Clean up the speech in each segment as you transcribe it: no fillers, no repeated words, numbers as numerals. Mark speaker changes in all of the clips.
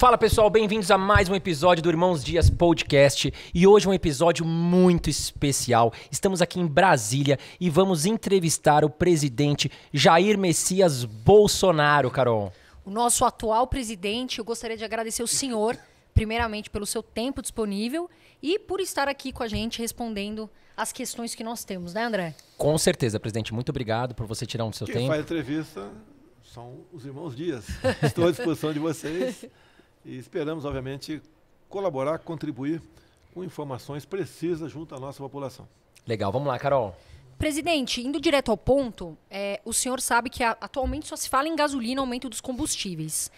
Speaker 1: Fala pessoal, bem-vindos a mais um episódio do Irmãos Dias Podcast e hoje um episódio muito especial. Estamos aqui em Brasília e vamos entrevistar o presidente Jair Messias Bolsonaro, Carol.
Speaker 2: O nosso atual presidente, eu gostaria de agradecer o senhor, primeiramente pelo seu tempo disponível e por estar aqui com a gente respondendo as questões que nós temos, né, André?
Speaker 1: Com certeza, presidente. Muito obrigado por você tirar um do seu tempo.
Speaker 3: Quem faz entrevista são os Irmãos Dias. Estou à disposição de vocês. E esperamos, obviamente, colaborar, contribuir com informações precisas junto à nossa população.
Speaker 1: Legal, vamos lá, Carol.
Speaker 2: Presidente, indo direto ao ponto, o senhor sabe que atualmente só se fala em gasolina, aumento dos combustíveis.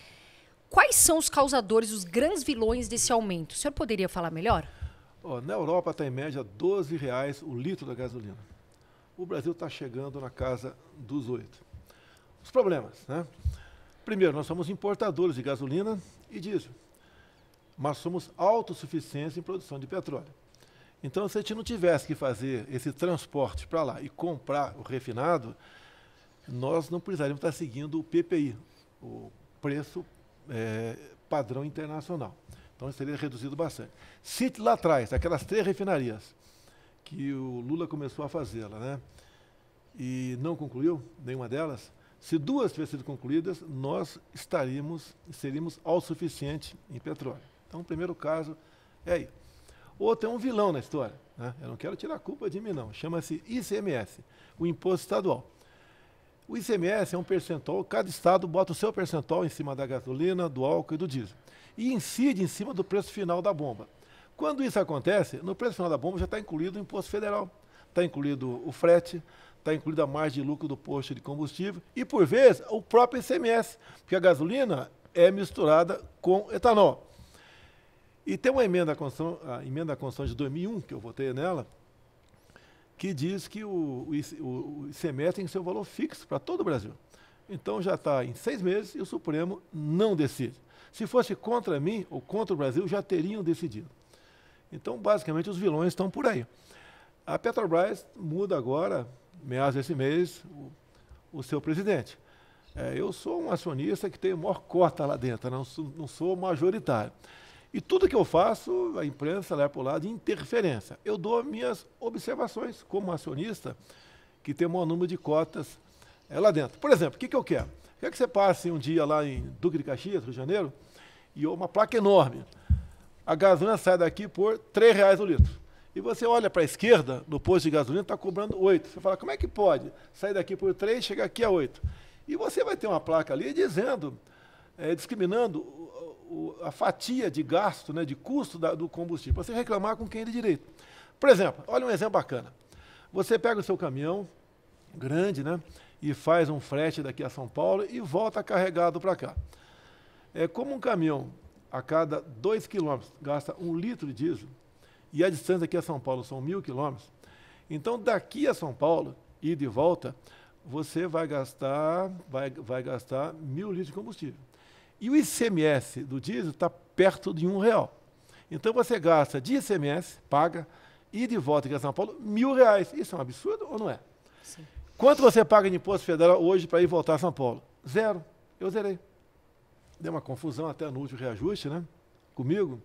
Speaker 2: Quais são os causadores, os grandes vilões desse aumento? O senhor poderia falar melhor?
Speaker 3: Na Europa está em média R$12 o litro da gasolina. O Brasil está chegando na casa dos 8. Os problemas, né? Primeiro, nós somos importadores de gasolina e diesel, mas somos autossuficientes em produção de petróleo. Então, se a gente não tivesse que fazer esse transporte para lá e comprar o refinado, nós não precisaríamos estar seguindo o PPI, o preço padrão internacional. Então, isso seria reduzido bastante. Se lá atrás, aquelas 3 refinarias que o Lula começou a fazê-la, né, e não concluiu nenhuma delas, se 2 tivessem sido concluídas, nós seríamos autossuficientes em petróleo. Então, o primeiro caso é aí. Outro é um vilão na história, né? Eu não quero tirar a culpa de mim, não. Chama-se ICMS, o Imposto Estadual. O ICMS é um percentual, cada estado bota o seu percentual em cima da gasolina, do álcool e do diesel. E incide em cima do preço final da bomba. Quando isso acontece, no preço final da bomba já está incluído o imposto federal, está incluído o frete, está incluída a margem de lucro do posto de combustível e, por vezes, o próprio ICMS, porque a gasolina é misturada com etanol. E tem uma emenda à Constituição de 2001, que eu votei nela, que diz que o ICMS tem que ser um valor fixo para todo o Brasil. Então já está em 6 meses e o Supremo não decide. Se fosse contra mim ou contra o Brasil, já teriam decidido. Então, basicamente, os vilões estão por aí. A Petrobras muda agora, meados desse mês, o seu presidente. Eu sou um acionista que tem maior cota lá dentro, não sou majoritário. E tudo que eu faço, a imprensa leva para o lado de interferência. Eu dou minhas observações como acionista que tem o maior número de cotas lá dentro. Por exemplo, o que eu quero? Quero que você passe um dia lá em Duque de Caxias, Rio de Janeiro, e uma placa enorme. A gasolina sai daqui por R$3 o litro. E você olha para a esquerda, no posto de gasolina, está cobrando 8. Você fala, como é que pode sair daqui por 3 e chegar aqui a 8? E você vai ter uma placa ali dizendo, discriminando a fatia de gasto, né, de custo do combustível, para você reclamar com quem é de direito. Por exemplo, olha um exemplo bacana. Você pega o seu caminhão grande, né, e faz um frete daqui a São Paulo e volta carregado para cá. Como um caminhão a cada 2 quilômetros gasta 1 litro de diesel, e a distância aqui a São Paulo são 1.000 quilômetros, então daqui a São Paulo, ida e volta, você vai gastar 1.000 litros de combustível. E o ICMS do diesel está perto de R$1. Então você gasta de ICMS, paga, ida e volta aqui a São Paulo, R$1.000. Isso é um absurdo ou não é?
Speaker 2: Sim.
Speaker 3: Quanto você paga de imposto federal hoje para ir voltar a São Paulo? 0. Eu zerei. Deu uma confusão até no último reajuste, né? Comigo.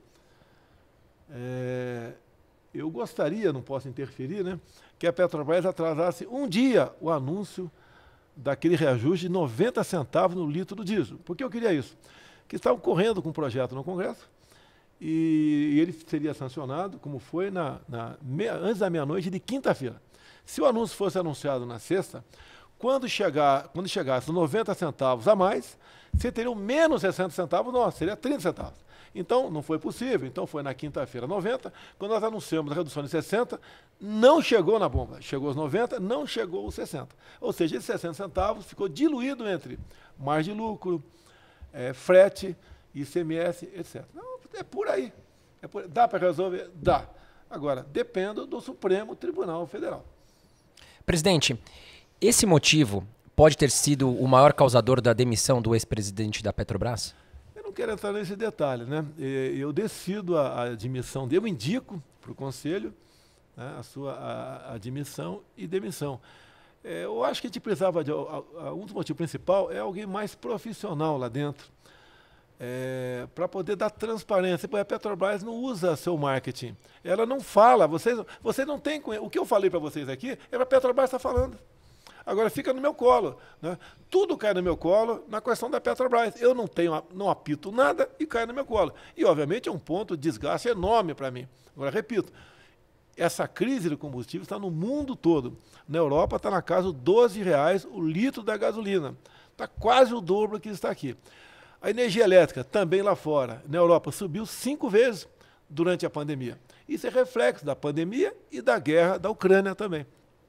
Speaker 3: Eu gostaria, não posso interferir, né, que a Petrobras atrasasse um dia o anúncio daquele reajuste de 90 centavos no litro do diesel. Por que eu queria isso? Que estavam correndo com um projeto no Congresso e ele seria sancionado, como foi antes da meia-noite de quinta-feira. Se o anúncio fosse anunciado na sexta, quando chegasse 90 centavos a mais, você teria menos 60 centavos, nossa, seria 30 centavos. Então, não foi possível. Então, foi na quinta-feira 90, quando nós anunciamos a redução de 60, não chegou na bomba. Chegou aos 90, não chegou aos 60. Ou seja, esses 60 centavos ficou diluído entre margem de lucro, frete, ICMS, etc. Não, é por aí. Dá para resolver? Dá. Agora, depende do Supremo Tribunal Federal.
Speaker 1: Presidente, esse motivo pode ter sido o maior causador da demissão do ex-presidente da Petrobras?
Speaker 3: Não quero entrar nesse detalhe, né? Eu decido a admissão dele, eu indico para o Conselho, né, a sua admissão e demissão. Eu acho que a gente precisava um dos motivos principais é alguém mais profissional lá dentro, para poder dar transparência. A Petrobras não usa seu marketing. Ela não fala. Vocês não têm... O que eu falei para vocês aqui é para a Petrobras estar falando. Agora fica no meu colo. Né? Tudo cai no meu colo na questão da Petrobras. Eu não apito nada e cai no meu colo. E, obviamente, é um ponto de desgaste enorme para mim. Agora, repito, essa crise do combustível está no mundo todo. Na Europa está na casa de R$12 o litro da gasolina. Está quase o dobro que está aqui. A energia elétrica, também lá fora, na Europa, subiu 5 vezes durante a pandemia. Isso é reflexo da pandemia e da guerra da Ucrânia também.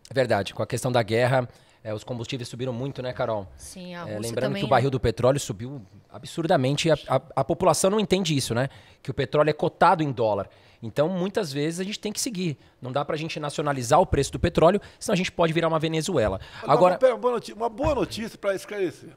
Speaker 1: É verdade. Com a questão da guerra, os combustíveis subiram muito, né, Carol?
Speaker 2: Sim, a Rússia
Speaker 1: lembrando
Speaker 2: também,
Speaker 1: que o barril do petróleo subiu absurdamente. A população não entende isso, né? Que o petróleo é cotado em dólar. Então, muitas vezes, a gente tem que seguir. Não dá pra gente nacionalizar o preço do petróleo, senão a gente pode virar uma Venezuela. Agora,
Speaker 3: uma boa notícia para esclarecer.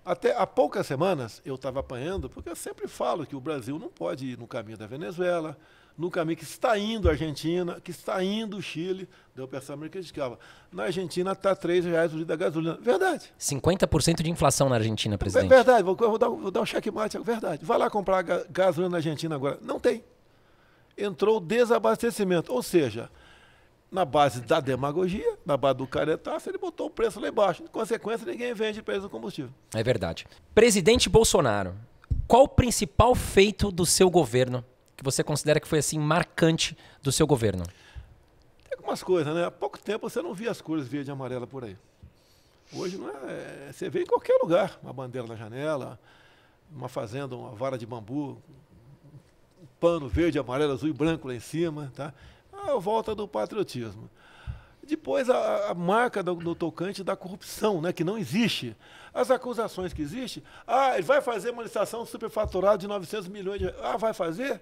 Speaker 3: Até há poucas semanas eu estava apanhando, porque eu sempre falo que o Brasil não pode ir no caminho da Venezuela, no caminho que está indo a Argentina, que está indo o Chile. Deu para essa me criticava. Na Argentina está R$3 o litro da gasolina. Verdade.
Speaker 1: 50% de inflação na Argentina, presidente.
Speaker 3: Verdade, vou dar um checkmate. Verdade. Vai lá comprar gasolina na Argentina agora. Não tem. Entrou o desabastecimento. Ou seja, na base da demagogia, na base do caretaço, ele botou o preço lá embaixo. Em consequência, ninguém vende preço do combustível.
Speaker 1: É verdade. Presidente Bolsonaro, qual o principal feito do seu governo que você considera que foi assim marcante do seu governo?
Speaker 3: Tem algumas coisas, né? Há pouco tempo você não via as cores verde e amarela por aí. Hoje não você vê em qualquer lugar. Uma bandeira na janela, uma fazenda, uma vara de bambu, um pano verde, amarelo, azul e branco lá em cima, tá? A volta do patriotismo. Depois, a marca do tocante da corrupção, né, que não existe. As acusações que existem, ele vai fazer uma licitação superfaturada de 900 milhões de reais. Vai fazer?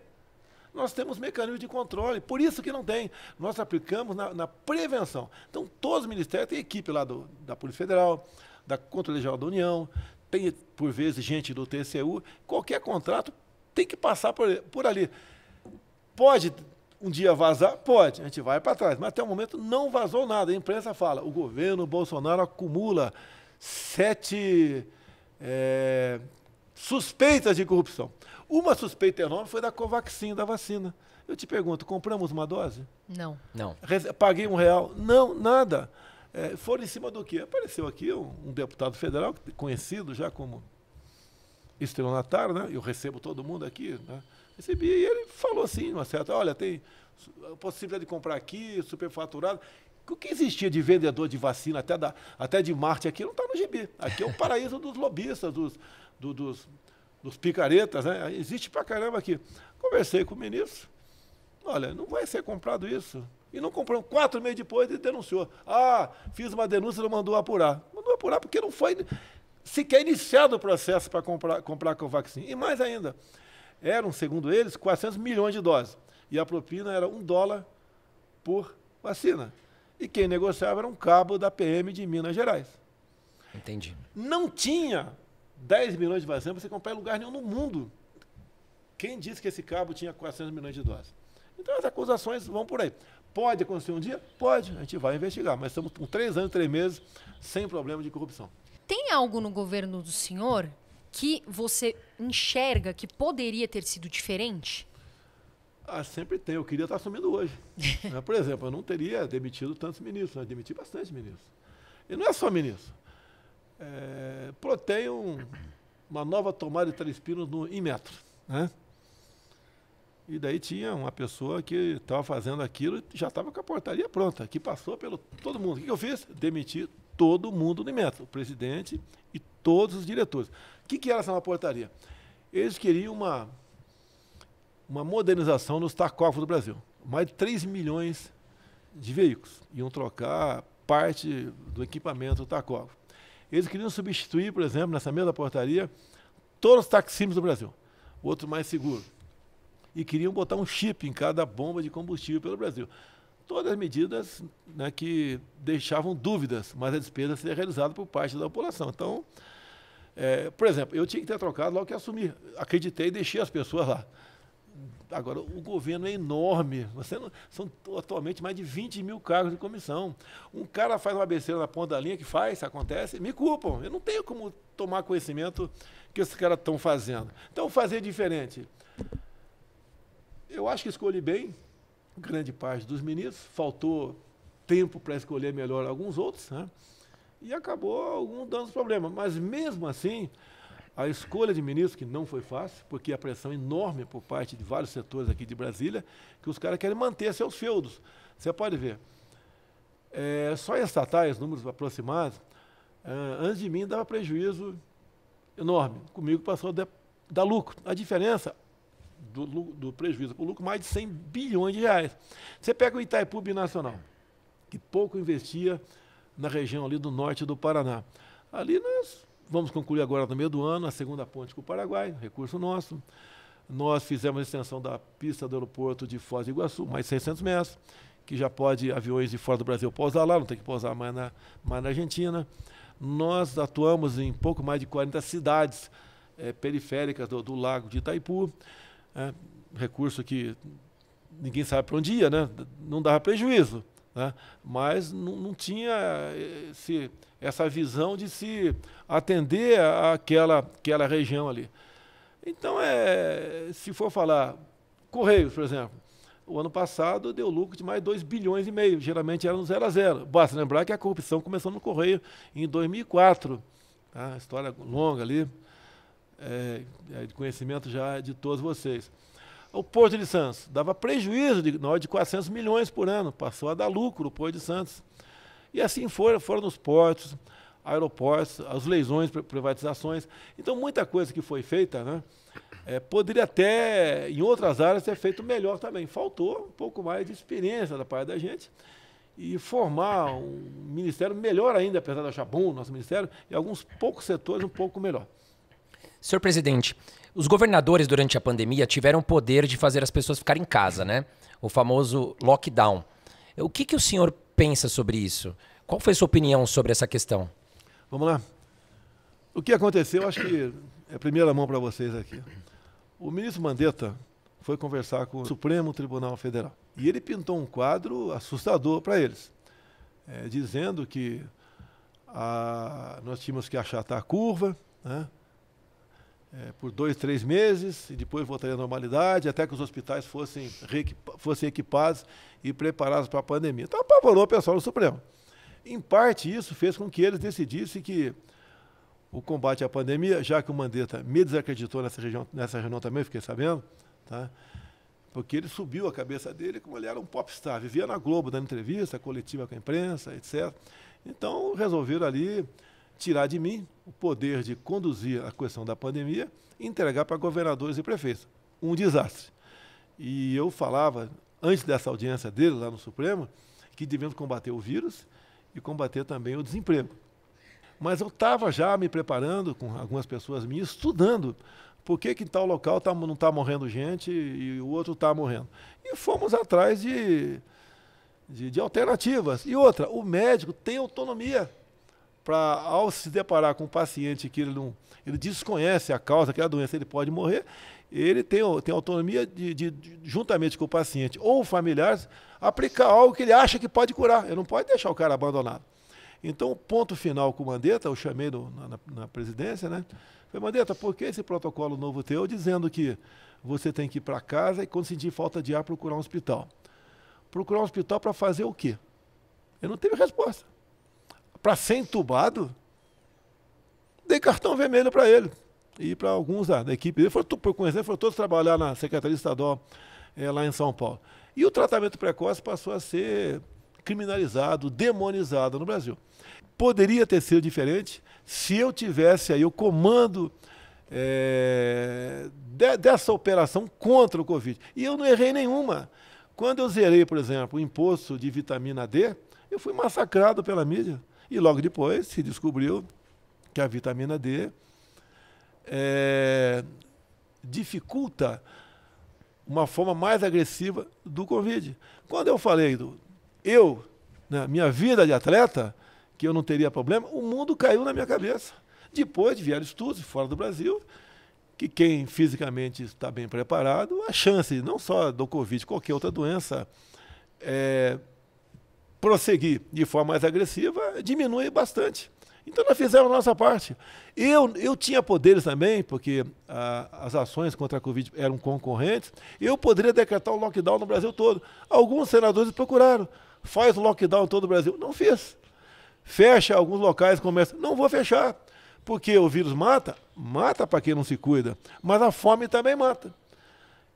Speaker 3: Nós temos mecanismos de controle, por isso que não tem. Nós aplicamos na prevenção. Então, todos os ministérios têm equipe lá da Polícia Federal, da Controladoria Geral da União, tem, por vezes, gente do TCU. Qualquer contrato tem que passar por ali. Pode um dia vazar? Pode, a gente vai para trás. Mas até o momento não vazou nada. A imprensa fala, o governo Bolsonaro acumula 7 suspeitas de corrupção. Uma suspeita enorme foi da Covaxin, da vacina. Eu te pergunto, compramos uma dose?
Speaker 2: Não.
Speaker 3: Paguei R$1? Não, nada. Foram em cima do quê? Apareceu aqui um deputado federal, conhecido já como estelionatário, né? Eu recebo todo mundo aqui, né? Recebi, e ele falou assim, uma certa, olha, tem a possibilidade de comprar aqui, superfaturado. O que existia de vendedor de vacina, até de Marte aqui, não está no gibi. Aqui é o paraíso dos lobistas, dos picaretas, né? Existe pra caramba aqui. Conversei com o ministro, olha, não vai ser comprado isso. E não comprou. 4 meses depois ele denunciou. Fiz uma denúncia e não mandou apurar. Mandou apurar porque não foi sequer iniciado o processo para comprar a Covaxin. E mais ainda, eram, segundo eles, 400 milhões de doses. E a propina era $1 por vacina. E quem negociava era um cabo da PM de Minas Gerais.
Speaker 1: Entendi.
Speaker 3: Não tinha 10 milhões de vacinas para você comprar em lugar nenhum no mundo. Quem disse que esse cabo tinha 400 milhões de doses? Então as acusações vão por aí. Pode acontecer um dia? Pode. A gente vai investigar. Mas estamos com 3 anos e 3 meses sem problema de corrupção.
Speaker 2: Tem algo no governo do senhor que você enxerga que poderia ter sido diferente?
Speaker 3: Sempre tem. Eu queria estar assumindo hoje. Por exemplo, eu não teria demitido tantos ministros. Eu demiti bastante ministros. E não é só ministro. Plotei uma nova tomada de 3 pinos no Inmetro, né? E daí tinha uma pessoa que estava fazendo aquilo e já estava com a portaria pronta, que passou pelo todo mundo. O que eu fiz? Demiti todo mundo no Inmetro, o presidente e todos os diretores. O que era essa nova portaria? Eles queriam uma modernização nos tacógrafos do Brasil. Mais de 3 milhões de veículos. Iam trocar parte do equipamento do tacógrafo. Eles queriam substituir, por exemplo, nessa mesma portaria, todos os taxímetros do Brasil. Outro mais seguro. E queriam botar um chip em cada bomba de combustível pelo Brasil. Todas as medidas, né, que deixavam dúvidas, mas a despesa seria realizada por parte da população. Então, por exemplo, eu tinha que ter trocado logo que assumi. Acreditei e deixei as pessoas lá. Agora, o governo é enorme. São atualmente mais de 20 mil cargos de comissão. Um cara faz uma besteira na ponta da linha, acontece, me culpam. Eu não tenho como tomar conhecimento que esses caras estão fazendo. Então, fazer diferente. Eu acho que escolhi bem grande parte dos ministros, faltou tempo para escolher melhor alguns outros, né? E acabou alguns dando problemas. Mas, mesmo assim, a escolha de ministros, que não foi fácil, porque a pressão enorme por parte de vários setores aqui de Brasília, que os caras querem manter seus feudos. Você pode ver. Só em estatais, números aproximados, antes de mim dava prejuízo enorme. Comigo passou a dar lucro. A diferença do prejuízo para o lucro, mais de 100 bilhões de reais. Você pega o Itaipu Binacional, que pouco investia na região ali do norte do Paraná. Ali nós vamos concluir agora no meio do ano a segunda ponte com o Paraguai, recurso nosso. Nós fizemos a extensão da pista do aeroporto de Foz do Iguaçu, mais 600 metros, que já pode aviões de fora do Brasil pousar lá, não tem que pousar mais na Argentina. Nós atuamos em pouco mais de 40 cidades periféricas do lago de Itaipu, recurso que ninguém sabe para onde ia, né? Não dava prejuízo, né? Mas não tinha essa visão de se atender àquela região ali. Então, se for falar Correios, por exemplo, o ano passado deu lucro de mais 2,5 bilhões, geralmente era no 0 a 0. Basta lembrar que a corrupção começou no Correio em 2004, tá? História longa ali, de conhecimento já de todos vocês. O Porto de Santos dava prejuízo na ordem de 400 milhões por ano, passou a dar lucro o Porto de Santos. E assim foram nos portos, aeroportos, as leilões, privatizações. Então, muita coisa que foi feita, né, poderia até, em outras áreas, ter feito melhor também. Faltou um pouco mais de experiência da parte da gente e formar um ministério melhor ainda, apesar de achar bom o nosso ministério, e alguns poucos setores um pouco melhor.
Speaker 1: Senhor presidente, os governadores durante a pandemia tiveram o poder de fazer as pessoas ficarem em casa, né? O famoso lockdown. O que o senhor pensa sobre isso? Qual foi a sua opinião sobre essa questão?
Speaker 3: Vamos lá. O que aconteceu, acho que é a primeira mão para vocês aqui. O ministro Mandetta foi conversar com o Supremo Tribunal Federal. E ele pintou um quadro assustador para eles, dizendo que nós tínhamos que achatar a curva, né, por 2, 3 meses, e depois voltaria à normalidade, até que os hospitais fossem equipados e preparados para a pandemia. Então, apavorou o pessoal do Supremo. Em parte, isso fez com que eles decidissem que o combate à pandemia, já que o Mandetta me desacreditou nessa região também, fiquei sabendo, tá? Porque ele subiu a cabeça dele como ele era um popstar, vivia na Globo, dando entrevista, coletiva com a imprensa, etc. Então, resolveram ali tirar de mim o poder de conduzir a questão da pandemia e entregar para governadores e prefeitos. Um desastre. E eu falava, antes dessa audiência dele lá no Supremo, que devemos combater o vírus e combater também o desemprego. Mas eu estava já me preparando, com algumas pessoas minhas, estudando por que em tal local não está morrendo gente e o outro está morrendo. E fomos atrás de alternativas. E outra, o médico tem autonomia para, ao se deparar com um paciente que ele desconhece a causa que a doença, ele pode morrer, ele tem autonomia de, juntamente com o paciente ou familiares, aplicar algo que ele acha que pode curar. Ele não pode deixar o cara abandonado. Então, o ponto final com o Mandetta, eu chamei na presidência, né? Falei, Mandetta, por que esse protocolo novo teu dizendo que você tem que ir para casa e, quando sentir falta de ar, procurar um hospital? Procurar um hospital para fazer o quê? Ele não teve resposta. Para ser entubado, dei cartão vermelho para ele. E para alguns da equipe dele, por conhecer, foram todos trabalhar na Secretaria Estadual lá em São Paulo. E o tratamento precoce passou a ser criminalizado, demonizado no Brasil. Poderia ter sido diferente se eu tivesse aí o comando dessa operação contra o Covid. E eu não errei nenhuma. Quando eu zerei, por exemplo, o imposto de vitamina D, eu fui massacrado pela mídia. E logo depois se descobriu que a vitamina D dificulta uma forma mais agressiva do Covid. Quando eu falei na minha vida de atleta, que eu não teria problema, o mundo caiu na minha cabeça. Depois vieram estudos fora do Brasil, que quem fisicamente está bem preparado, a chance, não só do Covid, qualquer outra doença, prosseguir de forma mais agressiva, diminui bastante. Então nós fizemos a nossa parte. Eu tinha poderes também, porque as ações contra a Covid eram concorrentes, eu poderia decretar o lockdown no Brasil todo. Alguns senadores procuraram, faz o lockdown em todo o Brasil. Não fiz. Fecha alguns locais, começa. Não vou fechar, porque o vírus mata para quem não se cuida, mas a fome também mata.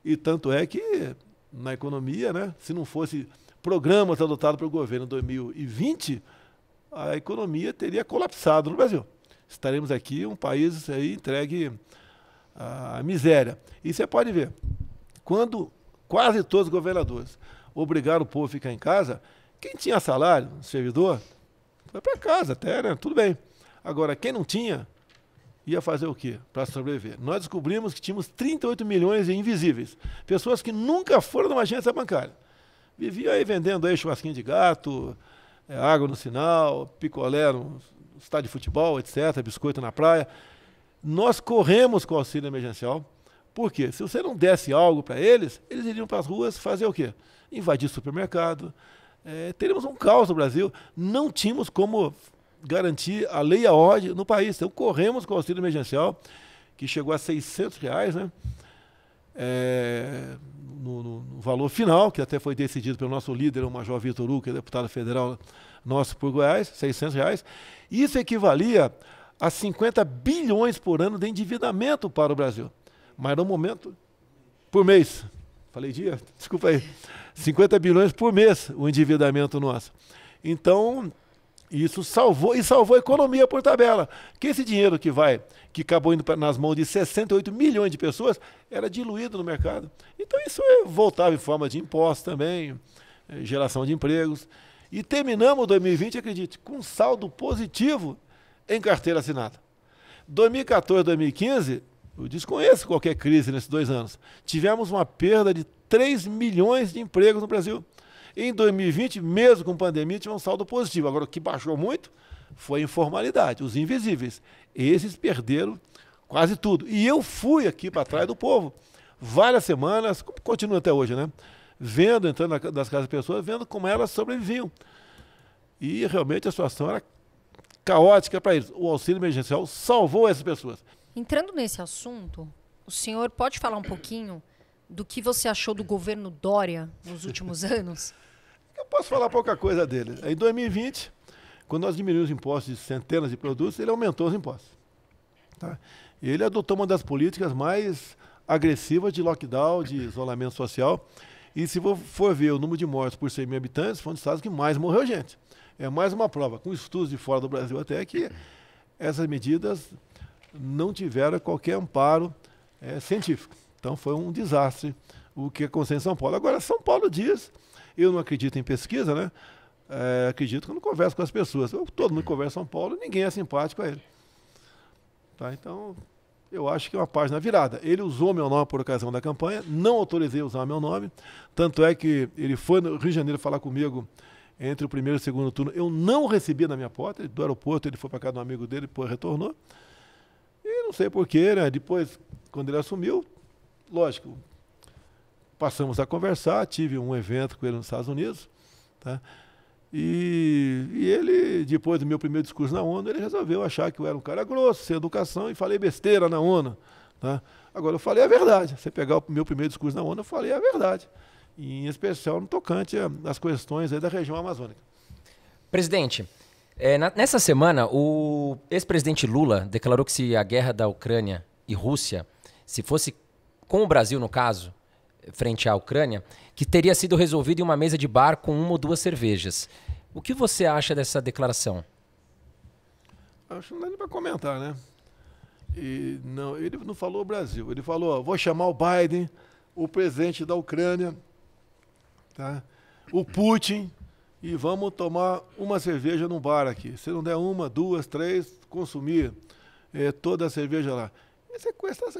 Speaker 3: E tanto é que na economia, né, se não fosse programas adotados pelo governo em 2020, a economia teria colapsado no Brasil. Estaremos aqui um país aí entregue à miséria. E você pode ver, quando quase todos os governadores obrigaram o povo a ficar em casa, quem tinha salário, servidor, foi para casa até, né? Tudo bem. Agora, quem não tinha, ia fazer o quê para sobreviver? Nós descobrimos que tínhamos 38 milhões de invisíveis. Pessoas que nunca foram numa agência bancária. Viviam aí vendendo aí churrasquinho de gato, água no sinal, picolé no estádio de futebol, etc., biscoito na praia. Nós corremos com o auxílio emergencial. Por quê? Se você não desse algo para eles, eles iriam para as ruas fazer o quê? Invadir supermercado. Teríamos um caos no Brasil. Não tínhamos como garantir a lei e a ordem no país. Então, corremos com o auxílio emergencial, que chegou a R$600, né? No valor final, que até foi decidido pelo nosso líder, o Major Vitor Hugo, que é deputado federal nosso por Goiás, R$600. Isso equivalia a 50 bilhões por ano de endividamento para o Brasil. Mas no momento, por mês, falei dia? Desculpa aí. 50 bilhões por mês o endividamento nosso. Então, isso salvou a economia por tabela. Que esse dinheiro que acabou indo nas mãos de 68 milhões de pessoas, era diluído no mercado. Então isso voltava em forma de impostos também, geração de empregos. E terminamos 2020, acredite, com saldo positivo em carteira assinada. 2014, 2015, eu desconheço qualquer crise nesses 2 anos. Tivemos uma perda de 3 milhões de empregos no Brasil. Em 2020, mesmo com pandemia, tivemos um saldo positivo. Agora, o que baixou muito foi a informalidade, os invisíveis. Esses perderam quase tudo. E eu fui aqui para trás do povo, várias semanas, continuo até hoje, né? Vendo, entrando nas casas das pessoas, vendo como elas sobreviviam. E realmente a situação era caótica para eles. O auxílio emergencial salvou essas pessoas.
Speaker 2: Entrando nesse assunto, o senhor pode falar um pouquinho do que você achou do governo Dória nos últimos anos?
Speaker 3: Eu posso falar pouca coisa dele. Em 2020, quando nós diminuímos os impostos de centenas de produtos, ele aumentou os impostos. Tá? Ele adotou uma das políticas mais agressivas de lockdown, de isolamento social. E se for ver o número de mortes por 100 mil habitantes, foi um dos estados que mais morreu gente. É mais uma prova, com estudos de fora do Brasil até, que essas medidas não tiveram qualquer amparo científico. Então foi um desastre o que aconteceu em São Paulo. Agora, São Paulo diz, eu não acredito em pesquisa, né? Acredito quando converso com as pessoas. Todo mundo conversa em São Paulo, ninguém é simpático a ele. Tá? Então, eu acho que é uma página virada. Ele usou meu nome por ocasião da campanha, não autorizei a usar meu nome, tanto é que ele foi no Rio de Janeiro falar comigo entre o primeiro e o segundo turno. Eu não recebi na minha porta, do aeroporto ele foi para casa de um amigo dele, depois retornou. E não sei porquê, né? Depois, quando ele assumiu, lógico, passamos a conversar, tive um evento com ele nos Estados Unidos, tá? E ele, depois do meu primeiro discurso na ONU, ele resolveu achar que eu era um cara grosso, sem educação, e falei besteira na ONU. Tá? Agora, eu falei a verdade. Você pegar o meu primeiro discurso na ONU, eu falei a verdade. E, em especial no tocante às questões aí da região amazônica.
Speaker 1: Presidente, nessa semana, o ex-presidente Lula declarou que se a guerra da Ucrânia e Rússia, se fosse com o Brasil, no caso, frente à Ucrânia, que teria sido resolvido em uma mesa de bar com 1 ou 2 cervejas. O que você acha dessa declaração?
Speaker 3: Acho que não dá nem para comentar, né? E não, ele não falou o Brasil. Ele falou, vou chamar o Biden, o presidente da Ucrânia, tá? O Putin, e vamos tomar uma cerveja num bar aqui. Se não der 1, 2, 3, consumir toda a cerveja lá. Essa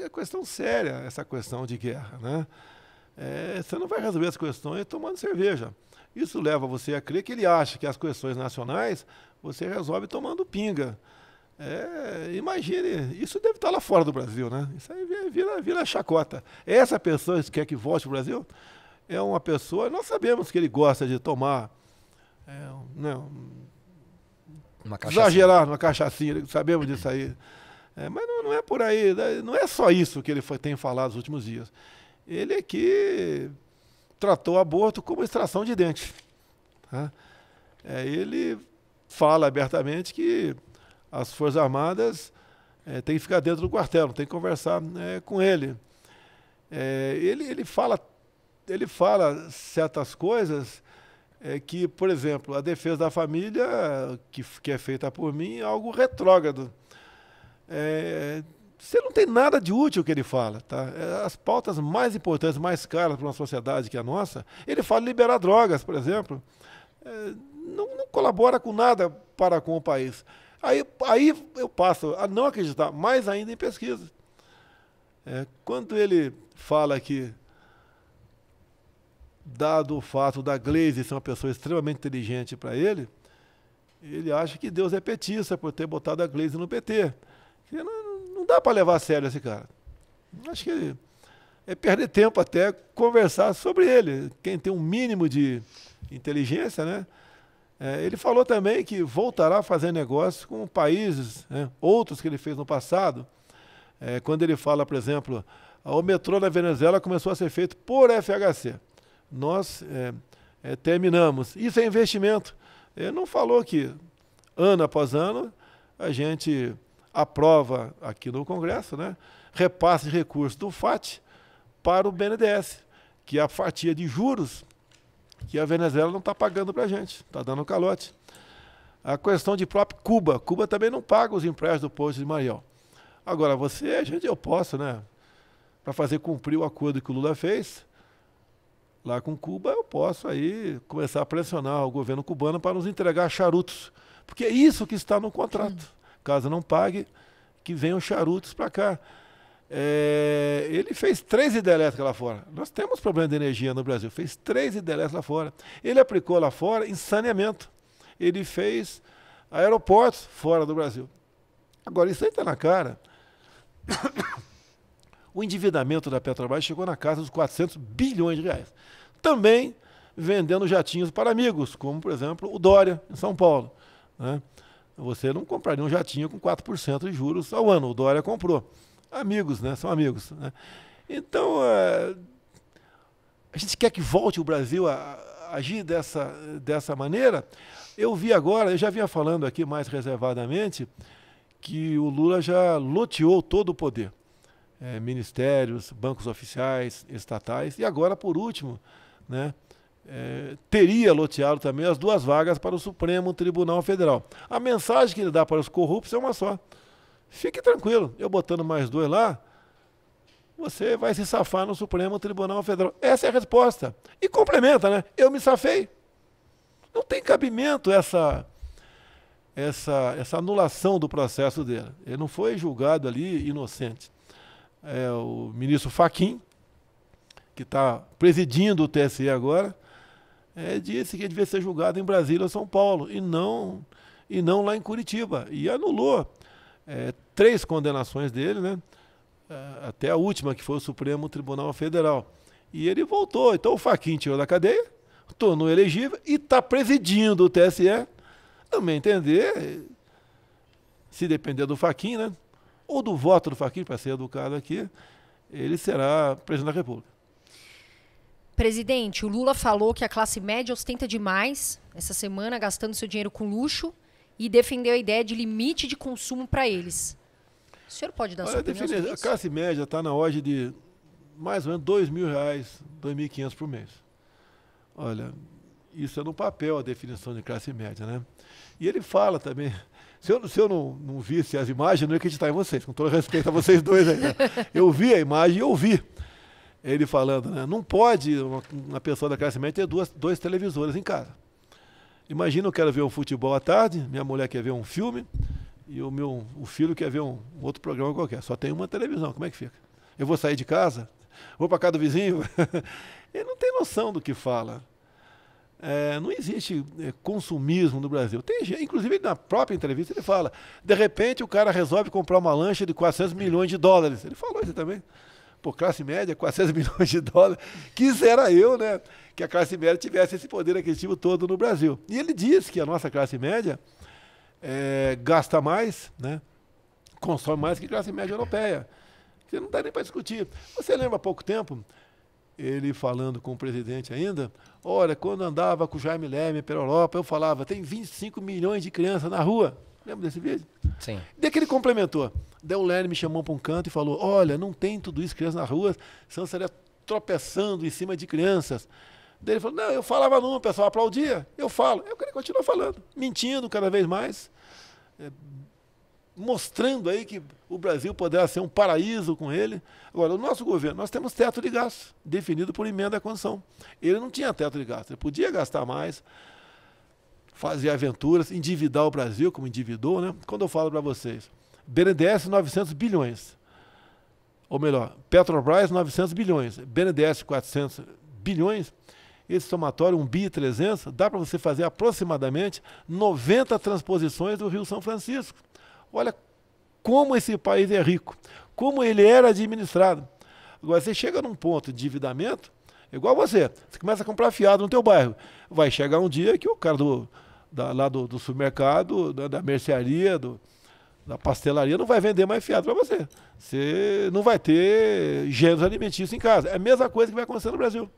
Speaker 3: é questão séria, essa questão de guerra, né? Você não vai resolver as questões tomando cerveja. Isso leva você a crer que ele acha que as questões nacionais você resolve tomando pinga. Imagine, isso deve estar lá fora do Brasil, né? Isso aí vira chacota. Essa pessoa que quer que volte para o Brasil é uma pessoa, nós sabemos que ele gosta de tomar exagerar numa cachaçinha, sabemos disso aí. Mas não é por aí, não é só isso que ele tem falado nos últimos dias. Ele é que tratou o aborto como extração de dente. Tá? Ele fala abertamente que as Forças Armadas têm que ficar dentro do quartel, não tem que conversar com ele. Ele fala certas coisas que, por exemplo, a defesa da família, que é feita por mim, é algo retrógrado. Você não tem nada de útil que ele fala. Tá? As pautas mais importantes, mais caras para uma sociedade que a nossa, ele fala de liberar drogas, por exemplo. Não colabora com nada para com o país. Aí eu passo a não acreditar mais ainda em pesquisa. Quando ele fala que, dado o fato da Gleisi ser uma pessoa extremamente inteligente para ele acha que Deus é petista por ter botado a Gleisi no PT. Não dá para levar a sério esse cara. Acho que é perder tempo até conversar sobre ele. Quem tem um mínimo de inteligência, né? Ele falou também que voltará a fazer negócios com países, outros que ele fez no passado. Quando ele fala, por exemplo, o metrô na Venezuela começou a ser feito por FHC. Nós terminamos. Isso é investimento. Ele não falou que, ano após ano, a gente aprova aqui no Congresso, né, repasse de recursos do FAT para o BNDES, que é a fatia de juros que a Venezuela não está pagando para a gente, está dando calote. A questão de próprio Cuba. Cuba também não paga os empréstimos do Poço de Mariel. Agora, eu posso, né, para fazer cumprir o acordo que o Lula fez, lá com Cuba, eu posso aí começar a pressionar o governo cubano para nos entregar charutos, porque é isso que está no contrato. Caso não pague, que venham charutos para cá. Ele fez 3 hidrelétricas lá fora. Nós temos problema de energia no Brasil. Fez 3 hidrelétricas lá fora. Ele aplicou lá fora em saneamento. Ele fez aeroportos fora do Brasil. Agora, isso aí está na cara. O endividamento da Petrobras chegou na casa dos 400 bilhões de reais. Também vendendo jatinhos para amigos, como, por exemplo, o Dória, em São Paulo. Né? Você não compraria um jatinho com 4% de juros ao ano. O Dória comprou. Amigos, né? São amigos. Né? Então, a gente quer que volte o Brasil a agir dessa maneira. Eu já vinha falando aqui mais reservadamente, que o Lula já loteou todo o poder. Ministérios, bancos oficiais, estatais. E agora, por último, né? Teria loteado também as 2 vagas para o Supremo Tribunal Federal. A mensagem que ele dá para os corruptos é uma só. Fique tranquilo, eu botando mais 2 lá, você vai se safar no Supremo Tribunal Federal. Essa é a resposta. E complementa, né? Eu me safei. Não tem cabimento essa anulação do processo dele. Ele não foi julgado ali inocente. O ministro Fachin, que está presidindo o TSE agora, disse que devia ser julgado em Brasília ou São Paulo, e não lá em Curitiba. E anulou 3 condenações dele, né? Até a última, que foi o Supremo Tribunal Federal. E ele voltou. Então o Fachin tirou da cadeia, tornou elegível e está presidindo o TSE. Também entender, se depender do Fachin, né? Ou do voto do Fachin, para ser educado aqui, ele será presidente da República.
Speaker 2: Presidente, o Lula falou que a classe média ostenta demais essa semana, gastando seu dinheiro com luxo, e defendeu a ideia de limite de consumo para eles. O senhor pode dar sua opinião sobre isso?
Speaker 3: A classe média está na ordem de mais ou menos R$2.000, R$2.500 por mês. Olha, isso é no papel a definição de classe média, né? E ele fala também, se eu não visse as imagens, eu não ia acreditar em vocês, com todo respeito a vocês dois aí, né? Eu vi a imagem e ouvi ele falando, né? Não pode uma pessoa da classe média ter 2 televisores em casa. Imagina, eu quero ver um futebol à tarde, minha mulher quer ver um filme, e o filho quer ver um outro programa qualquer. Só tem uma televisão, como é que fica? Eu vou sair de casa? Vou para casa do vizinho? Ele não tem noção do que fala. Não existe consumismo no Brasil. Inclusive, na própria entrevista, ele fala, de repente o cara resolve comprar uma lancha de $400 milhões. Ele falou isso também. Pô, classe média, $400 milhões. Quisera eu, né, que a classe média tivesse esse poder aquisitivo todo no Brasil. E ele diz que a nossa classe média gasta mais, né? Consome mais que a classe média europeia. Você não dá nem para discutir. Você lembra há pouco tempo, ele falando com o presidente ainda, olha, quando andava com o Jaime Lerner pela Europa, eu falava, tem 25 milhões de crianças na rua. Lembra desse vídeo?
Speaker 1: Sim.
Speaker 3: Daí que ele complementou. Daí o Lerner me chamou para um canto e falou, olha, não tem tudo isso, crianças na rua, senão estaria tropeçando em cima de crianças. Daí ele falou, não, eu falava não, o pessoal aplaudia, eu falo. Eu queria continuar falando, mentindo cada vez mais, mostrando aí que o Brasil poderá ser um paraíso com ele. Agora, o nosso governo, nós temos teto de gasto, definido por emenda à Constituição. Ele não tinha teto de gasto, ele podia gastar mais, fazer aventuras, endividar o Brasil, como endividou, né? Quando eu falo para vocês, BNDES 900 bilhões, ou melhor, Petrobras 900 bilhões, BNDES 400 bilhões, esse somatório, 1 bi 300, dá para você fazer aproximadamente 90 transposições do Rio São Francisco. Olha como esse país é rico, como ele era administrado. Agora, você chega num ponto de endividamento, igual você começa a comprar fiado no teu bairro. Vai chegar um dia que o cara lá do supermercado, da mercearia, da pastelaria, não vai vender mais fiado para você. Você não vai ter gêneros alimentícios em casa. É a mesma coisa que vai acontecer no Brasil.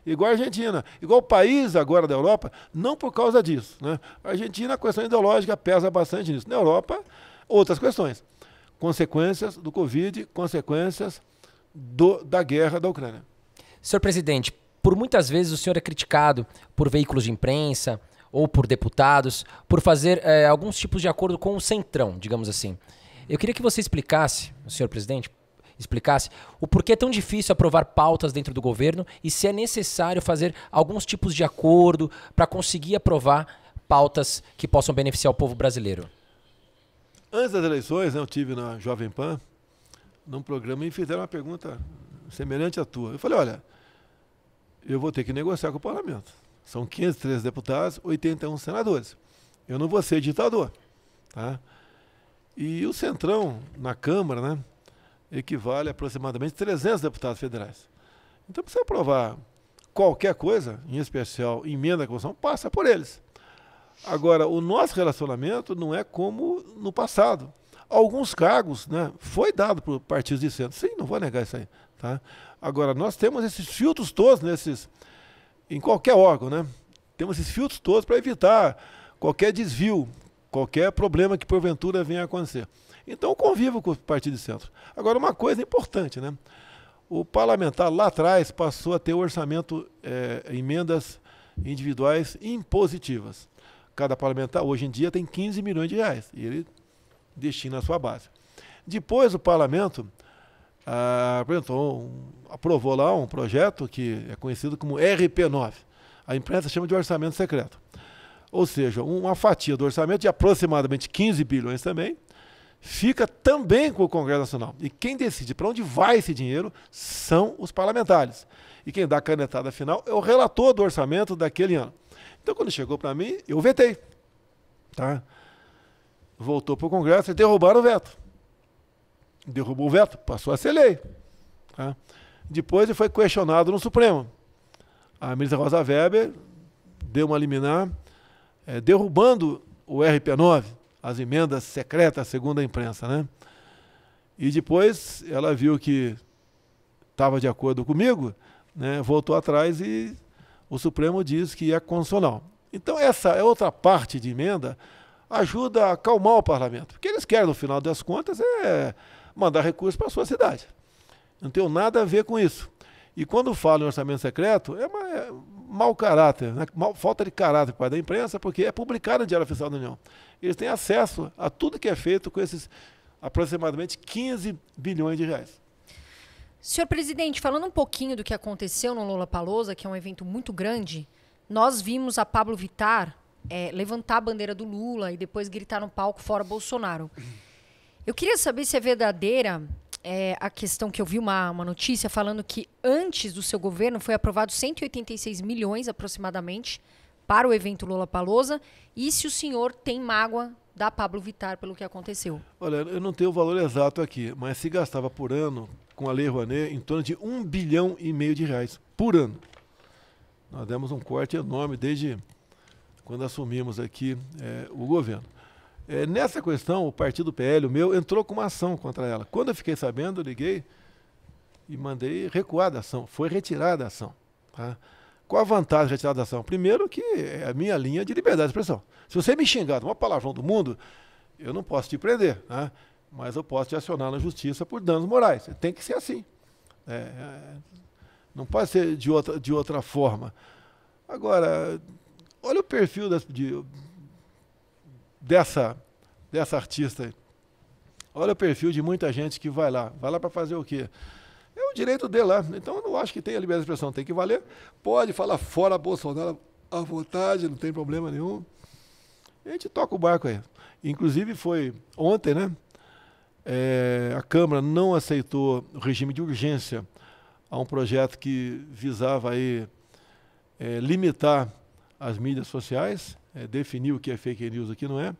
Speaker 3: Igual a Argentina, igual o país agora da Europa, não por causa disso, né? A Argentina, a questão ideológica pesa bastante nisso. Na Europa, outras questões. Consequências do Covid, consequências da guerra da Ucrânia.
Speaker 1: Senhor presidente, por muitas vezes o senhor é criticado por veículos de imprensa ou por deputados por fazer alguns tipos de acordo com o Centrão, digamos assim. Eu queria que você explicasse, o senhor presidente, explicasse o porquê é tão difícil aprovar pautas dentro do governo e se é necessário fazer alguns tipos de acordo para conseguir aprovar pautas que possam beneficiar o povo brasileiro.
Speaker 3: Antes das eleições, eu estive na Jovem Pan, num programa, e me fizeram uma pergunta semelhante à tua. Eu falei, olha, eu vou ter que negociar com o parlamento. São 513 deputados, 81 senadores. Eu não vou ser ditador. Tá? E o Centrão, na Câmara, né, equivale a aproximadamente 300 deputados federais. Então, para você aprovar qualquer coisa, em especial emenda à Constituição, passa por eles. Agora, o nosso relacionamento não é como no passado. Alguns cargos, né, foi dado por partidos de centro. Sim, não vou negar isso aí. Tá? Agora, nós temos esses filtros todos em qualquer órgão, né? Temos esses filtros todos para evitar qualquer desvio, qualquer problema que porventura venha a acontecer. Então, eu convivo com o partido de centro. Agora, uma coisa importante, né? O parlamentar lá atrás passou a ter orçamento, emendas individuais impositivas. Cada parlamentar, hoje em dia, tem 15 milhões de reais. E ele destina a sua base. Depois, o parlamento aprovou lá um projeto que é conhecido como RP9. A imprensa chama de orçamento secreto. Ou seja, uma fatia do orçamento de aproximadamente 15 bilhões também, fica também com o Congresso Nacional. E quem decide para onde vai esse dinheiro são os parlamentares. E quem dá a canetada final é o relator do orçamento daquele ano. Então, quando chegou para mim, eu vetei. Tá? Voltou para o Congresso e derrubaram o veto. Derrubou o veto, passou a ser lei. Tá? Depois ele foi questionado no Supremo. A ministra Rosa Weber deu uma liminar derrubando o RP9, as emendas secretas, segundo a imprensa, né? E depois ela viu que estava de acordo comigo, né? Voltou atrás e o Supremo diz que é constitucional. Então essa é outra parte de emenda, ajuda a acalmar o parlamento. O que eles querem, no final das contas, é mandar recursos para a sua cidade. Não tem nada a ver com isso. E quando falam em orçamento secreto, é mau caráter, né? Falta de caráter para a imprensa, porque é publicado no Diário Oficial da União. Eles têm acesso a tudo que é feito com esses aproximadamente 15 bilhões de reais.
Speaker 2: Senhor presidente, falando um pouquinho do que aconteceu no Lollapalooza, que é um evento muito grande, nós vimos a Pablo Vittar levantar a bandeira do Lula e depois gritar no palco fora Bolsonaro. Eu queria saber se é verdadeira a questão que eu vi uma notícia falando que antes do seu governo foi aprovado 186 milhões aproximadamente para o evento Lollapalooza e se o senhor tem mágoa da Pablo Vittar pelo que aconteceu.
Speaker 3: Olha, eu não tenho o valor exato aqui, mas se gastava por ano com a Lei Rouanet em torno de 1,5 bilhão de reais por ano. Nós demos um corte enorme desde quando assumimos aqui o governo. Nessa questão, o partido PL, o meu, entrou com uma ação contra ela. Quando eu fiquei sabendo, eu liguei e mandei recuar da ação. Foi retirada a ação. Tá? Qual a vantagem de retirar da ação? Primeiro que é a minha linha de liberdade de expressão. Se você me xingar de uma palavrão do mundo, eu não posso te prender, tá? Mas eu posso te acionar na justiça por danos morais. Tem que ser assim. Não pode ser de outra forma. Agora, olha o perfil dessa artista aí. Olha o perfil de muita gente que vai lá. Vai lá para fazer o quê? É o direito dele lá. Então, eu não acho que tem a liberdade de expressão. Tem que valer. Pode falar fora Bolsonaro à vontade, não tem problema nenhum. A gente toca o barco aí. Inclusive, foi ontem, né? A Câmara não aceitou o regime de urgência a um projeto que visava aí, limitar as mídias sociais, definir o que é fake news e o que não é.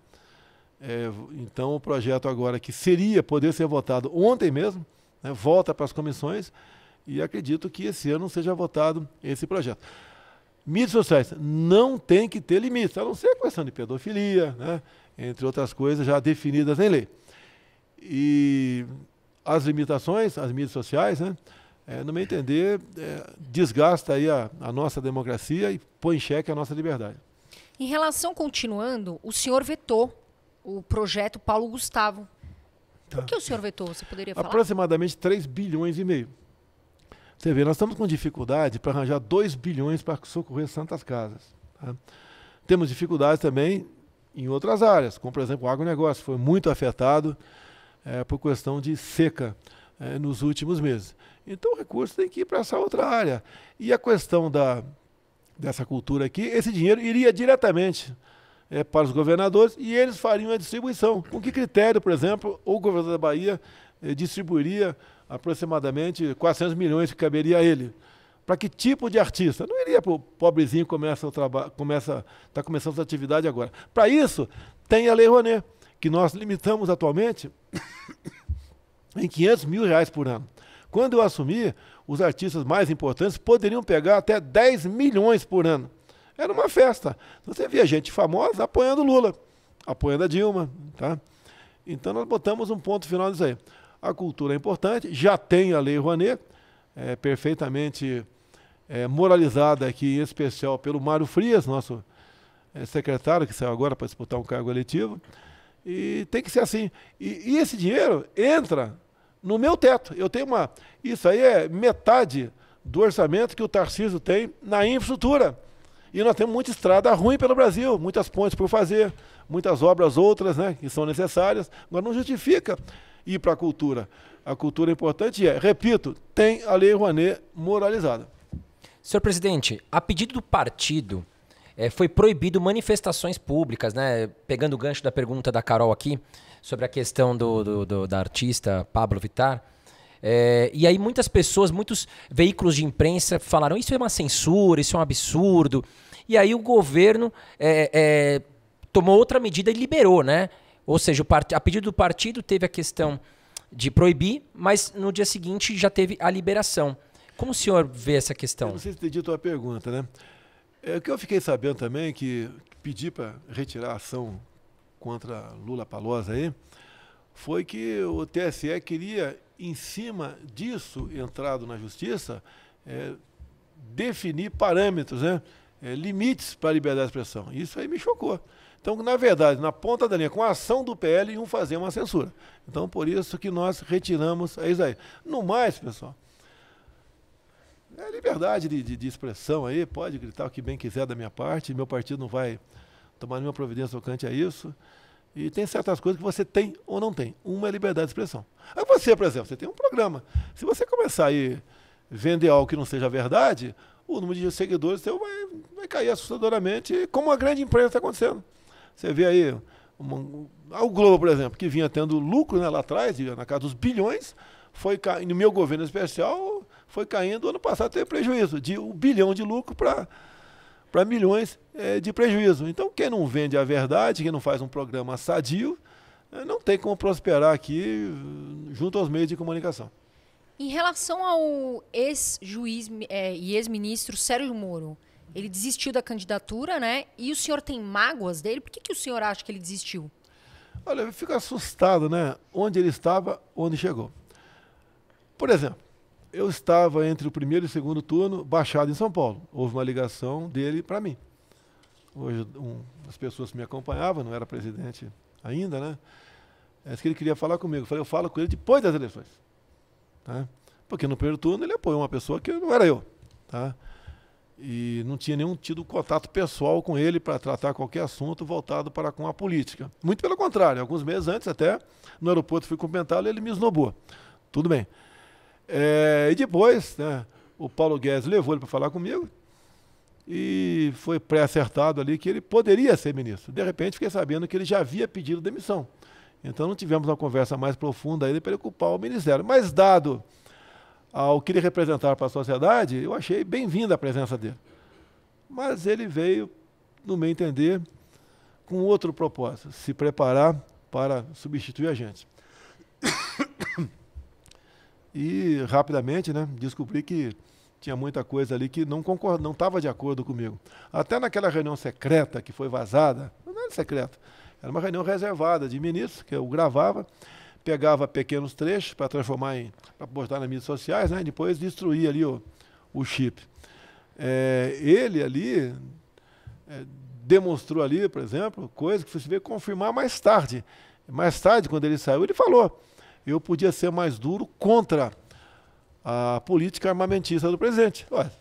Speaker 3: Então, o projeto agora que poder ser votado ontem mesmo, né, volta para as comissões e acredito que esse ano seja votado esse projeto. Mídias sociais não tem que ter limites, a não ser a questão de pedofilia, né, entre outras coisas já definidas em lei. E as limitações, as mídias sociais, né, no meu entender, desgasta aí a nossa democracia e põe em xeque a nossa liberdade.
Speaker 2: Em relação, continuando, o senhor vetou o projeto Paulo Gustavo. Por que o senhor vetou? Você poderia falar?
Speaker 3: Aproximadamente 3,5 bilhões. Você vê, nós estamos com dificuldade para arranjar 2 bilhões para socorrer Santas Casas. Tá? Temos dificuldades também em outras áreas, como, por exemplo, o agronegócio, foi muito afetado por questão de seca nos últimos meses. Então, o recurso tem que ir para essa outra área. E a questão dessa cultura aqui, esse dinheiro iria diretamente para os governadores e eles fariam a distribuição. Com que critério, por exemplo, o governador da Bahia distribuiria aproximadamente 400 milhões que caberia a ele? Para que tipo de artista? Não iria para o pobrezinho que está começando essa atividade agora. Para isso, tem a Lei Rouanet, que nós limitamos atualmente em R$500 mil por ano. Quando eu assumi, os artistas mais importantes poderiam pegar até 10 milhões por ano. Era uma festa. Você via gente famosa apoiando Lula, apoiando a Dilma. Tá? Então nós botamos um ponto final nisso aí. A cultura é importante, já tem a Lei Rouanet, perfeitamente moralizada aqui, em especial pelo Mário Frias, nosso secretário, que saiu agora para disputar um cargo eletivo. E tem que ser assim. E esse dinheiro entra no meu teto. Eu tenho isso aí é metade do orçamento que o Tarcísio tem na infraestrutura. E nós temos muita estrada ruim pelo Brasil, muitas pontes por fazer, muitas obras outras, né, que são necessárias. Agora não justifica ir para a cultura. A cultura é importante repito, tem a Lei Rouanet moralizada.
Speaker 1: Senhor presidente, a pedido do partido, foi proibido manifestações públicas, né? Pegando o gancho da pergunta da Carol aqui, sobre a questão da artista Pablo Vittar. E aí muitas pessoas, muitos veículos de imprensa falaram isso é uma censura, isso é um absurdo. E aí o governo tomou outra medida e liberou, né? Ou seja, a pedido do partido teve a questão de proibir, mas no dia seguinte já teve a liberação. Como o senhor vê essa questão?
Speaker 3: Eu não sei se entendi a tua pergunta, né? O que eu fiquei sabendo também, que pedi para retirar a ação contra Lula Palusa aí, foi que o TSE queria, em cima disso, entrado na justiça, definir parâmetros, né? Limites para a liberdade de expressão. Isso aí me chocou. Então, na verdade, na ponta da linha, com a ação do PL, iam fazer uma censura. Então, por isso que nós retiramos isso aí. No mais, pessoal, liberdade de expressão aí, pode gritar o que bem quiser da minha parte, meu partido não vai tomar nenhuma providência tocante a isso. E tem certas coisas que você tem ou não tem. Uma é liberdade de expressão. Aí você, por exemplo, você tem um programa. Se você começar a vender algo que não seja verdade, o número de seguidores seu vai cair assustadoramente, como a grande imprensa está acontecendo. Você vê aí, o Globo, por exemplo, que vinha tendo lucro, né, lá atrás, na casa dos bilhões, no meu governo especial, foi caindo, ano passado teve prejuízo, de 1 bilhão de lucro para milhões de prejuízo. Então, quem não vende a verdade, quem não faz um programa sadio, não tem como prosperar aqui junto aos meios de comunicação.
Speaker 2: Em relação ao ex-juiz e ex-ministro Sérgio Moro, Ele desistiu da candidatura, né? E o senhor tem mágoas dele? Por que o senhor acha que ele desistiu?
Speaker 3: Olha, eu fico assustado, né? Onde ele estava, onde chegou. Por exemplo, eu estava entre o primeiro e o segundo turno, baixado em São Paulo. Houve uma ligação dele para mim. Hoje, as pessoas que me acompanhavam, não era presidente ainda, né? Disse que ele queria falar comigo. Eu falei, eu falo com ele depois das eleições. Tá? Porque no primeiro turno ele apoiou uma pessoa que não era eu. Tá? E não tinha nenhum tido contato pessoal com ele para tratar qualquer assunto voltado para com a política. Muito pelo contrário, alguns meses antes até, no aeroporto fui cumprimentá-lo e ele me esnobou. Tudo bem. E depois, né, o Paulo Guedes levou ele para falar comigo e foi pré-acertado ali que ele poderia ser ministro. De repente fiquei sabendo que ele já havia pedido demissão. Então não tivemos uma conversa mais profunda ainda para ele ocupar o ministério. Mas dado ao que ele representar para a sociedade, eu achei bem-vinda a presença dele. Mas ele veio, no meu entender, com outro propósito, se preparar para substituir a gente. E rapidamente, né, descobri que tinha muita coisa ali que não estava de acordo comigo. Até naquela reunião secreta que foi vazada, não era secreta, era uma reunião reservada de ministros, que eu gravava, pegava pequenos trechos para transformar para postar nas mídias sociais, né? E depois destruía ali o chip. Ele ali demonstrou ali, por exemplo, coisas que você veio confirmar mais tarde. Mais tarde, quando ele saiu, ele falou, eu podia ser mais duro contra a política armamentista do presidente. Olha,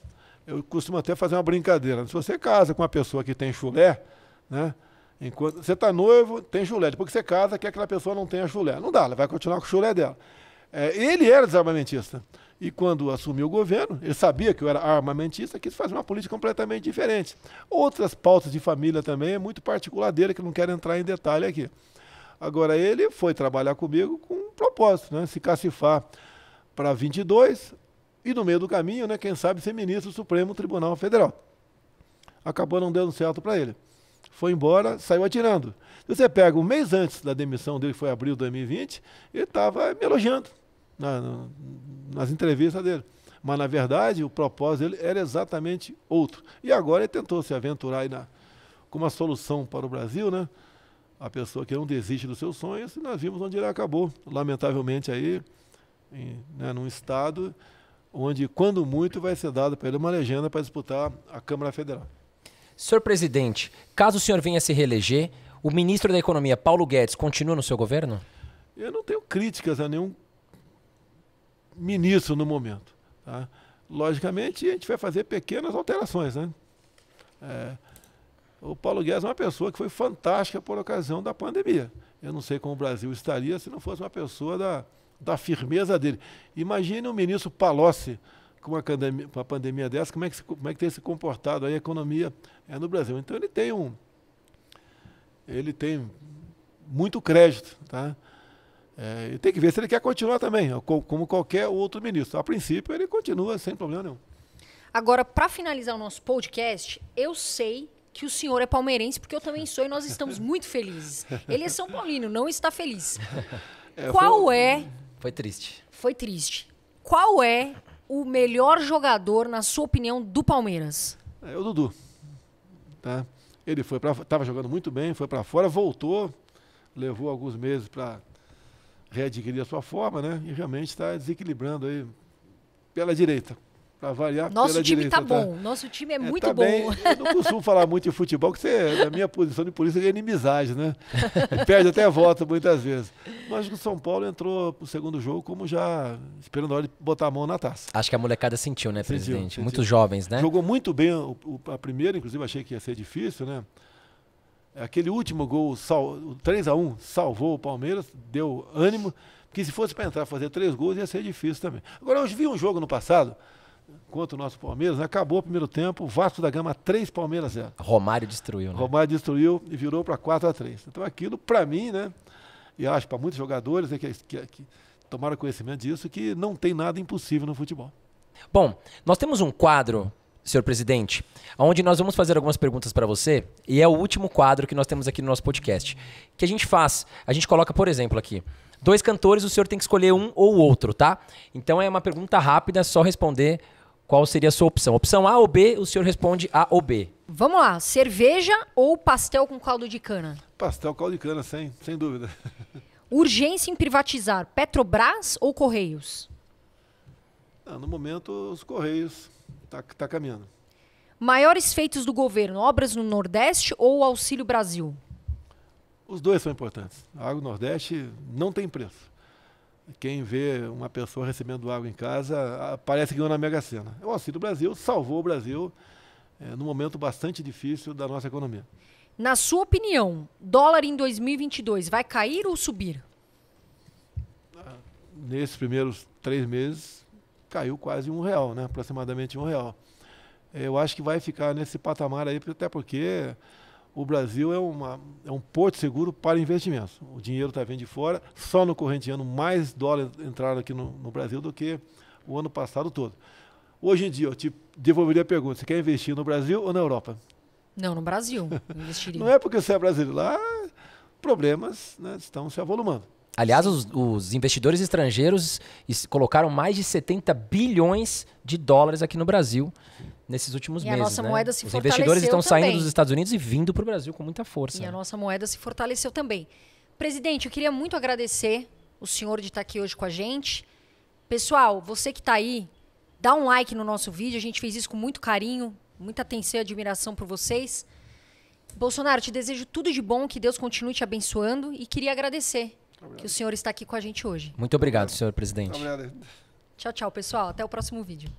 Speaker 3: eu costumo até fazer uma brincadeira. Se você casa com uma pessoa que tem chulé, né? Enquanto você está noivo, tem chulé. Depois que você casa, quer que aquela pessoa não tenha chulé. Não dá, ela vai continuar com o chulé dela. Ele era desarmamentista. E quando assumiu o governo, ele sabia que eu era armamentista, quis fazer uma política completamente diferente. Outras pautas de família também, é muito particular dele, que não quero entrar em detalhe aqui. Agora, ele foi trabalhar comigo com um propósito, né? Se cacifar para 22 e no meio do caminho, né, quem sabe ser ministro do Supremo Tribunal Federal. Acabou não dando certo para ele. Foi embora, saiu atirando. Se você pega um mês antes da demissão dele, que foi abril de 2020, ele estava me elogiando nas entrevistas dele. Mas, na verdade, o propósito dele era exatamente outro. E agora ele tentou se aventurar aí com uma solução para o Brasil, né? A pessoa que não desiste dos seus sonhos, e nós vimos onde ele acabou. Lamentavelmente aí, num estado onde, quando muito, vai ser dado para ele uma legenda para disputar a Câmara Federal.
Speaker 1: Senhor presidente, caso o senhor venha se reeleger, o ministro da Economia, Paulo Guedes, continua no seu governo?
Speaker 3: Eu não tenho críticas a nenhum ministro no momento. Tá? Logicamente, a gente vai fazer pequenas alterações, né? O Paulo Guedes é uma pessoa que foi fantástica por ocasião da pandemia. Eu não sei como o Brasil estaria se não fosse uma pessoa da firmeza dele. Imagine o ministro Palocci com uma pandemia dessa, como é que tem se comportado aí a economia no Brasil. Então ele tem muito crédito, tá? E tem que ver se ele quer continuar também, como qualquer outro ministro. A princípio, ele continua sem problema nenhum.
Speaker 2: Agora, para finalizar o nosso podcast, eu sei que o senhor é palmeirense, porque eu também sou e nós estamos muito felizes. Ele é São Paulino, não está feliz.
Speaker 1: Foi triste.
Speaker 2: Foi triste. Qual é o melhor jogador, na sua opinião, do Palmeiras?
Speaker 3: É o Dudu. Tá? Ele estava jogando muito bem, foi para fora, voltou, levou alguns meses para readquirir a sua forma, né? E realmente está desequilibrando aí pela direita. Para variar,
Speaker 2: nosso time
Speaker 3: direita,
Speaker 2: tá bom, nosso time é muito
Speaker 3: tá
Speaker 2: bom.
Speaker 3: Bem. Eu não costumo falar muito de futebol, porque na minha posição de polícia é inimizade, né? Perde até voto muitas vezes. Mas que o São Paulo entrou pro segundo jogo como já esperando a hora de botar a mão na taça.
Speaker 1: Acho que a molecada sentiu, né, presidente?
Speaker 3: Sentiu.
Speaker 1: Muitos jovens, né?
Speaker 3: Jogou muito bem a primeira, inclusive achei que ia ser difícil, né? Aquele último gol, o 3-1, salvou o Palmeiras, deu ânimo, porque se fosse para entrar fazer 3 gols ia ser difícil também. Agora, eu vi um jogo no passado, contra o nosso Palmeiras, né? Acabou o primeiro tempo, Vasco da Gama 3, Palmeiras 0.
Speaker 1: Romário destruiu, né?
Speaker 3: Romário destruiu e virou para 4-3. Então aquilo, para mim, né? E acho para muitos jogadores, né, que tomaram conhecimento disso, que não tem nada impossível no futebol.
Speaker 1: Bom, nós temos um quadro, senhor presidente, onde nós vamos fazer algumas perguntas para você, e é o último quadro que nós temos aqui no nosso podcast. Que a gente coloca, por exemplo, aqui, 2 cantores, o senhor tem que escolher um ou outro, tá? Então é uma pergunta rápida, só responder qual seria a sua opção? Opção A ou B, o senhor responde A ou B.
Speaker 2: Vamos lá, cerveja ou pastel com caldo de cana?
Speaker 3: Pastel, caldo de cana, sem dúvida.
Speaker 2: Urgência em privatizar Petrobras ou Correios?
Speaker 3: No momento, os Correios tá caminhando.
Speaker 2: Maiores feitos do governo, obras no Nordeste ou Auxílio Brasil?
Speaker 3: Os dois são importantes. A água do Nordeste não tem preço. Quem vê uma pessoa recebendo água em casa, parece que ganhou na Mega Sena. O Auxílio Brasil salvou o Brasil num momento bastante difícil da nossa economia.
Speaker 2: Na sua opinião, dólar em 2022 vai cair ou subir?
Speaker 3: Nesses primeiros 3 meses, caiu quase R$1, né? Aproximadamente R$1. Eu acho que vai ficar nesse patamar aí, até porque o Brasil é um porto seguro para investimentos. O dinheiro está vindo de fora, só no corrente ano mais dólares entraram aqui no Brasil do que o ano passado todo. Hoje em dia, eu te devolveria a pergunta, você quer investir no Brasil ou na Europa?
Speaker 2: Não, no Brasil. Investiria.
Speaker 3: Não é porque você é brasileiro, lá problemas, né, estão se avolumando.
Speaker 1: Aliás, os investidores estrangeiros colocaram mais de 70 bilhões de dólares aqui no Brasil nesses últimos meses.
Speaker 2: E a nossa moeda se
Speaker 1: Os
Speaker 2: fortaleceu
Speaker 1: investidores estão saindo
Speaker 2: também.
Speaker 1: dos Estados Unidos e vindo para o Brasil com muita força.
Speaker 2: E a nossa moeda se fortaleceu também. Presidente, eu queria muito agradecer o senhor de estar aqui hoje com a gente. Pessoal, você que está aí, dá um like no nosso vídeo. A gente fez isso com muito carinho, muita atenção e admiração por vocês. Bolsonaro, te desejo tudo de bom, que Deus continue te abençoando e queria agradecer que o senhor está aqui com a gente hoje.
Speaker 1: Muito obrigado, senhor presidente.
Speaker 3: Obrigado.
Speaker 2: Tchau, tchau, pessoal. Até o próximo vídeo.